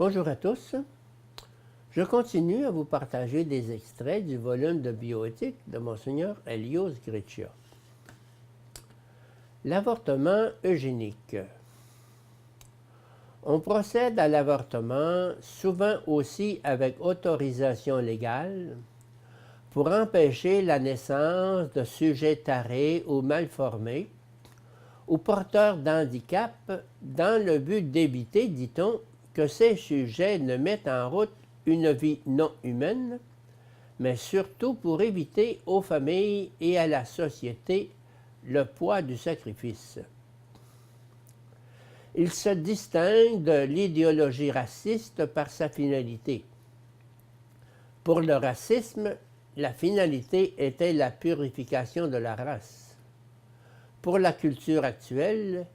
Bonjour à tous. Je continue à vous partager des extraits du volume de bioéthique de Monseigneur Elios Greccia. L'avortement eugénique. On procède à l'avortement souvent aussi avec autorisation légale pour empêcher la naissance de sujets tarés ou mal formés ou porteurs d'handicap dans le but d'éviter, dit-on, que ces sujets ne mettent en route une vie non humaine, mais surtout pour éviter aux familles et à la société le poids du sacrifice. Il se distingue de l'idéologie raciste par sa finalité. Pour le racisme, la finalité était la purification de la race. Pour la culture actuelle,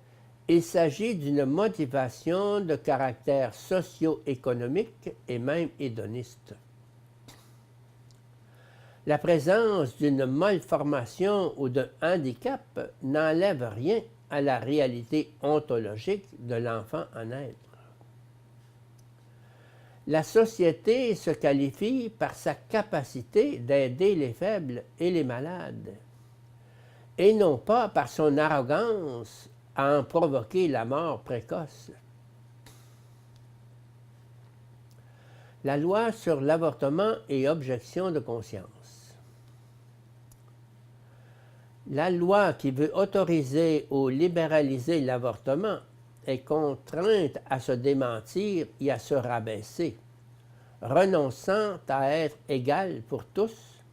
il s'agit d'une motivation de caractère socio-économique et même hédoniste. La présence d'une malformation ou d'un handicap n'enlève rien à la réalité ontologique de l'enfant à naître. La société se qualifie par sa capacité d'aider les faibles et les malades, et non pas par son arrogance à en provoquer la mort précoce. La loi sur l'avortement et objection de conscience. La loi qui veut autoriser ou libéraliser l'avortement est contrainte à se démentir et à se rabaisser, renonçant à être égale pour tous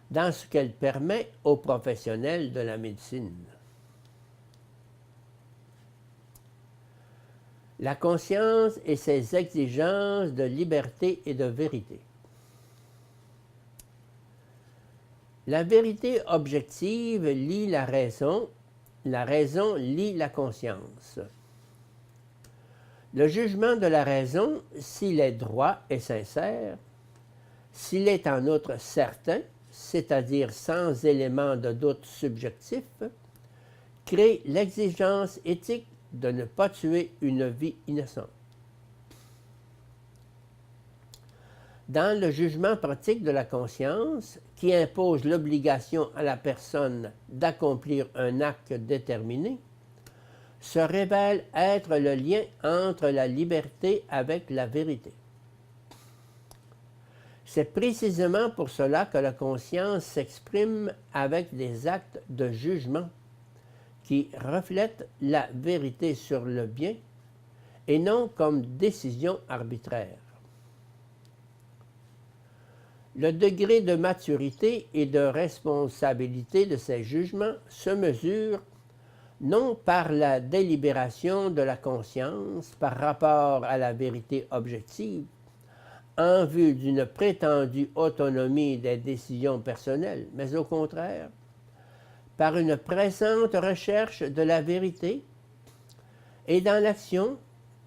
dans ce qu'elle permet aux professionnels de la médecine. La conscience et ses exigences de liberté et de vérité. La vérité objective lie la raison lie la conscience. Le jugement de la raison, s'il est droit et sincère, s'il est en outre certain, c'est-à-dire sans élément de doute subjectif, crée l'exigence éthique de ne pas tuer une vie innocente. Dans le jugement pratique de la conscience, qui impose l'obligation à la personne d'accomplir un acte déterminé, se révèle être le lien entre la liberté avec la vérité. C'est précisément pour cela que la conscience s'exprime avec des actes de jugement qui reflètent la vérité sur le bien et non comme décision arbitraire. Le degré de maturité et de responsabilité de ces jugements se mesure non par la délibération de la conscience par rapport à la vérité objective, en vue d'une prétendue autonomie des décisions personnelles, mais au contraire, par une pressante recherche de la vérité et dans l'action,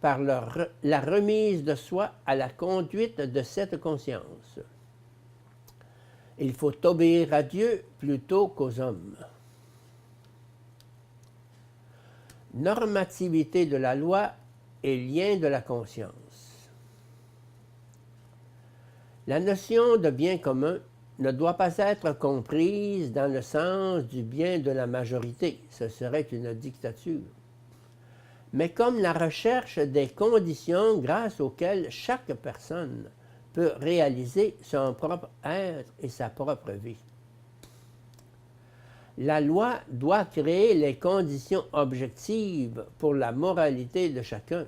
par la remise de soi à la conduite de cette conscience. Il faut obéir à Dieu plutôt qu'aux hommes. Normativité de la loi et lien de la conscience. La notion de bien commun ne doit pas être comprise dans le sens du bien de la majorité, ce serait une dictature, mais comme la recherche des conditions grâce auxquelles chaque personne peut réaliser son propre être et sa propre vie. La loi doit créer les conditions objectives pour la moralité de chacun,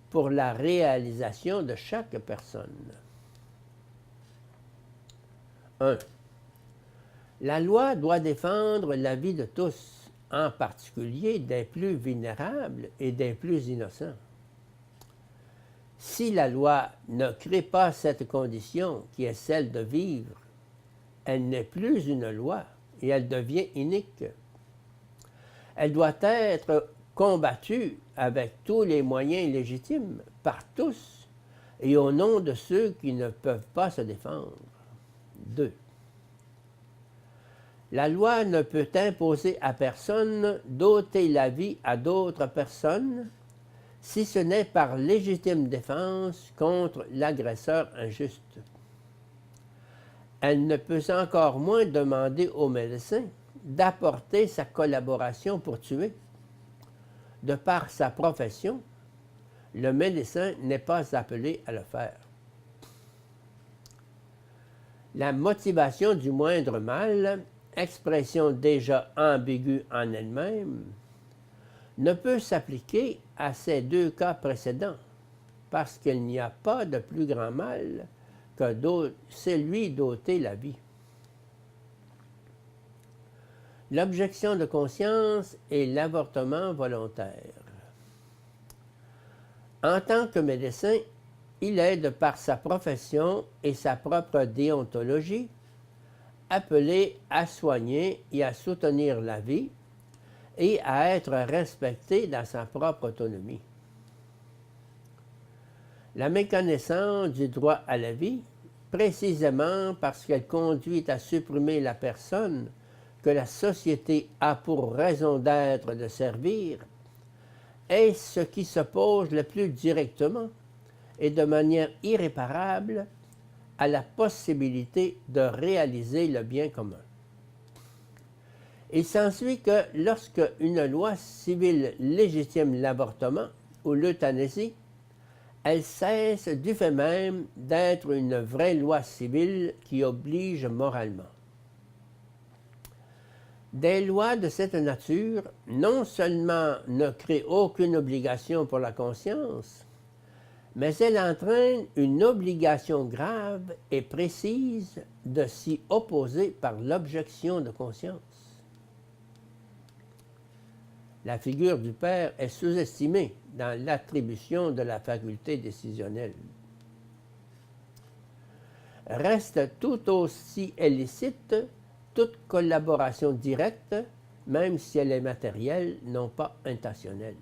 pour la réalisation de chaque personne. 1. La loi doit défendre la vie de tous, en particulier des plus vulnérables et des plus innocents. Si la loi ne crée pas cette condition qui est celle de vivre, elle n'est plus une loi et elle devient inique. Elle doit être combattue avec tous les moyens légitimes par tous et au nom de ceux qui ne peuvent pas se défendre. 2. La loi ne peut imposer à personne d'ôter la vie à d'autres personnes si ce n'est par légitime défense contre l'agresseur injuste. Elle ne peut encore moins demander au médecin d'apporter sa collaboration pour tuer. De par sa profession, le médecin n'est pas appelé à le faire. La motivation du moindre mal, expression déjà ambiguë en elle-même, ne peut s'appliquer à ces deux cas précédents, parce qu'il n'y a pas de plus grand mal que celui d'ôter la vie. L'objection de conscience est l'avortement volontaire. En tant que médecin, il est, de par sa profession et sa propre déontologie, appelé à soigner et à soutenir la vie et à être respecté dans sa propre autonomie. La méconnaissance du droit à la vie, précisément parce qu'elle conduit à supprimer la personne que la société a pour raison d'être de servir, est ce qui s'oppose le plus directement et de manière irréparable à la possibilité de réaliser le bien commun. Il s'ensuit que lorsque une loi civile légitime l'avortement ou l'euthanasie, elle cesse du fait même d'être une vraie loi civile qui oblige moralement. Des lois de cette nature non seulement ne créent aucune obligation pour la conscience, mais elles entraînent une obligation grave et précise de s'y opposer par l'objection de conscience. La figure du père est sous-estimée dans l'attribution de la faculté décisionnelle. Reste tout aussi illicite toute collaboration directe, même si elle est matérielle, non pas intentionnelle.